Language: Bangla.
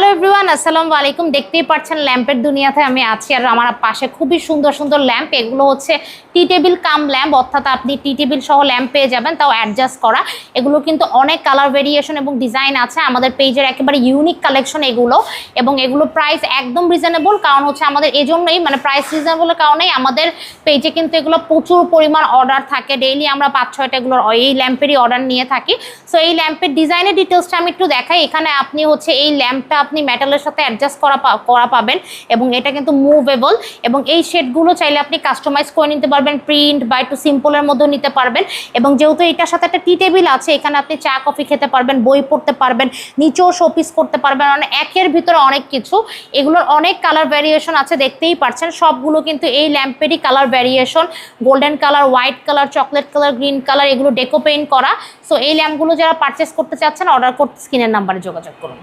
হ্যালো এভরিওয়ান, আসসালামু আলাইকুম। দেখতেই পাচ্ছেন ল্যাম্পের দুনিয়াতে আমি আছি, আর আমার পাশে খুবই সুন্দর সুন্দর ল্যাম্প। এগুলো হচ্ছে টি টেবিল কাম ল্যাম্প, অর্থাৎ আপনি টি টেবিল সহ ল্যাম্প পেয়ে যাবেন, তাও অ্যাডজাস্ট করা। এগুলো কিন্তু অনেক কালার ভেরিয়েশন এবং ডিজাইন আছে। আমাদের পেজের একেবারে ইউনিক কালেকশন এগুলো, এবং এগুলো প্রাইস একদম রিজনেবল। কারণ হচ্ছে আমাদের এজন্যই, মানে প্রাইস রিজনেবলের কারণেই আমাদের পেজে কিন্তু এগুলো প্রচুর পরিমাণ অর্ডার থাকে। ডেইলি আমরা 5-6টা এগুলোর এই ল্যাম্পেরই অর্ডার নিয়ে থাকি। সো এই ল্যাম্পের ডিজাইনের ডিটেলসটা আমি একটু দেখাই। এখানে আপনি হচ্ছে এই ল্যাম্পটা আপনি মেটালের সাথে অ্যাডজাস্ট করা পাবেন, এবং এটা কিন্তু মুভেবল। এবং এই শেডগুলো চাইলে আপনি কাস্টমাইজ করে নিতে পারবেন, প্রিন্ট বা একটু সিম্পলের মধ্যেও নিতে পারবেন। এবং যেহেতু এটার সাথে একটা টি টেবিল আছে, এখানে আপনি চা কফি খেতে পারবেন, বই পড়তে পারবেন, নিচেও শোপিস করতে পারবেন, মানে একের ভিতরে অনেক কিছু। এগুলোর অনেক কালার ভ্যারিয়েশন আছে, দেখতেই পাচ্ছেন। সবগুলো কিন্তু এই ল্যাম্পেরই colour variation, golden colour, white colour, chocolate colour, green colour, এগুলো ডেকো পেইন্ট করা। সো এই ল্যাম্পগুলো যারা পারচেস করতে চাচ্ছেন, অর্ডার করতে স্ক্রিনের নাম্বারে যোগাযোগ করুন।